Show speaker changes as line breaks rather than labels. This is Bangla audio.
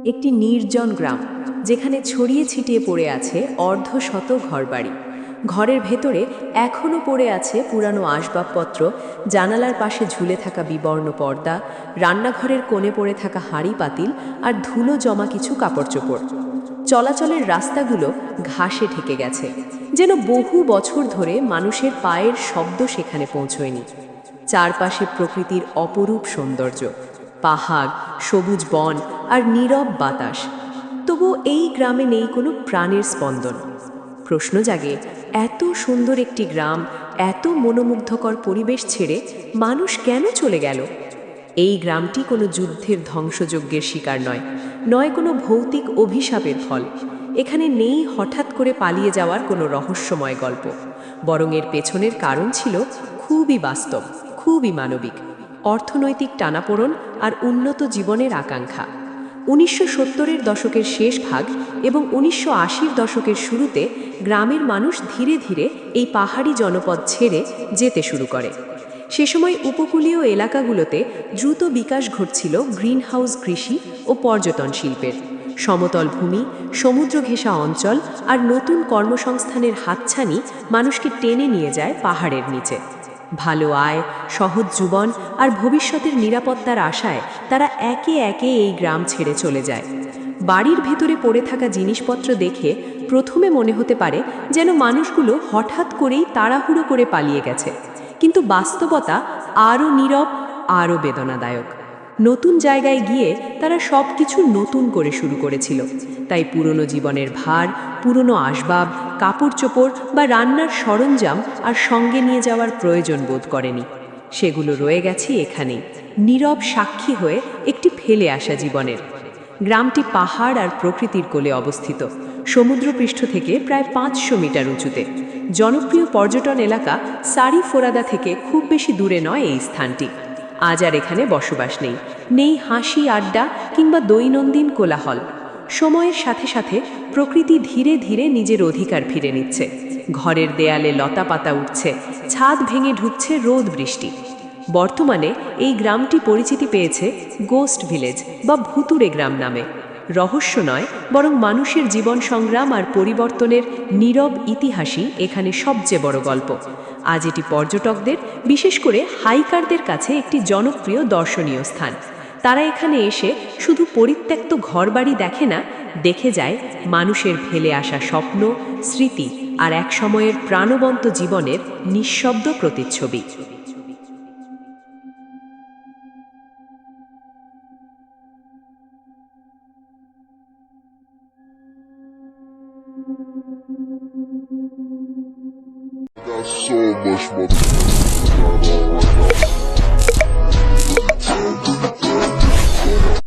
একটি নির্জন গ্রাম, যেখানে ছড়িয়ে ছিটিয়ে পড়ে আছে অর্ধশত ঘরবাড়ি। ঘরের ভেতরে এখনও পড়ে আছে পুরানো আসবাবপত্র, জানালার পাশে ঝুলে থাকা বিবর্ণ পর্দা, রান্নাঘরের কোণে পড়ে থাকা হাঁড়ি পাতিল আর ধুলো জমা কিছু কাপড়চোপড়। চলাচলের রাস্তাগুলো ঘাসে ঢেকে গেছে, যেন বহু বছর ধরে মানুষের পায়ের শব্দ সেখানে পৌঁছয়নি। চারপাশে প্রকৃতির অপরূপ সৌন্দর্য, পাহাড়, সবুজ বন আর নীরব বাতাস। তবু এই গ্রামে নেই কোনো প্রাণের স্পন্দন। প্রশ্ন জাগে, এত সুন্দর একটি গ্রাম, এত মনোমুগ্ধকর পরিবেশ ছেড়ে মানুষ কেন চলে গেল? এই গ্রামটি কোনো যুদ্ধের ধ্বংসযজ্ঞের শিকার নয় কোনো ভৌতিক অভিশাপের ফল। এখানে নেই হঠাৎ করে পালিয়ে যাওয়ার কোনো রহস্যময় গল্প, বরং এর পেছনের কারণ ছিল খুবই বাস্তব, খুবই মানবিক: অর্থনৈতিক টানাপোড়েন আর উন্নত জীবনের আকাঙ্ক্ষা। 1970-এর দশকের শেষ ভাগ এবং 1980-র দশকের শুরুতে গ্রামের মানুষ ধীরে ধীরে এই পাহাড়ি জনপদ ছেড়ে যেতে শুরু করে। সে সময় উপকূলীয় এলাকাগুলোতে দ্রুত বিকাশ ঘটছিল গ্রিনহাউস কৃষি ও পর্যটন শিল্পের। সমতল ভূমি, সমুদ্র ঘেঁষা অঞ্চল আর নতুন কর্মসংস্থানের হাতছানি মানুষকে টেনে নিয়ে যায় পাহাড়ের নিচে। ভালো আয়, সহজ জীবন আর ভবিষ্যতের নিরাপত্তার আশায় তারা একে একে এই গ্রাম ছেড়ে চলে যায়। বাড়ির ভেতরে পড়ে থাকা জিনিসপত্র দেখে প্রথমে মনে হতে পারে যেন মানুষগুলো হঠাৎ করেই তাড়াহুড়ো করে পালিয়ে গেছে, কিন্তু বাস্তবতা আরও নীরব, আরও বেদনাদায়ক। নতুন জায়গায় গিয়ে তারা সব কিছু নতুন করে শুরু করেছিল, তাই পুরনো জীবনের ভার, পুরনো আসবাব, কাপড় চোপড় বা রান্নার সরঞ্জাম আর সঙ্গে নিয়ে যাওয়ার প্রয়োজন বোধ করেনি। সেগুলো রয়ে গেছে এখানেই, নীরব সাক্ষী হয়ে একটি ফেলে আসা জীবনের। গ্রামটি পাহাড় আর প্রকৃতির কোলে অবস্থিত, সমুদ্রপৃষ্ঠ থেকে প্রায় 500 মিটার উঁচুতে। জনপ্রিয় পর্যটন এলাকা সারি ফোরাদা থেকে খুব বেশি দূরে নয় এই স্থানটি। আজ আর এখানে বসবাস নেই হাসি আড্ডা কিংবা দৈনন্দিন কোলাহল। সময়ের সাথে সাথে প্রকৃতি ধীরে ধীরে নিজের অধিকার ফিরে নিচ্ছে। ঘরের দেয়ালে লতা পাতা উঠছে, ছাদ ভেঙে ঢুকছে রোদ বৃষ্টি। বর্তমানে এই গ্রামটি পরিচিতি পেয়েছে গোস্ট ভিলেজ বা ভুতুড়ে গ্রাম নামে। রহস্য নয়, বরং মানুষের জীবন সংগ্রাম আর পরিবর্তনের নীরব ইতিহাসই এখানে সবচেয়ে বড় গল্প। আজ এটি পর্যটকদের, বিশেষ করে হাইকারদের কাছে একটি জনপ্রিয় দর্শনীয় স্থান। তারা এখানে এসে শুধু পরিত্যক্ত ঘরবাড়ি দেখে না, দেখে যায় মানুষের ফেলে আসা স্বপ্ন, স্মৃতি আর এক সময়ের প্রাণবন্ত জীবনের নিঃশব্দ প্রতিচ্ছবি।
Got so much motherfucking time on right now.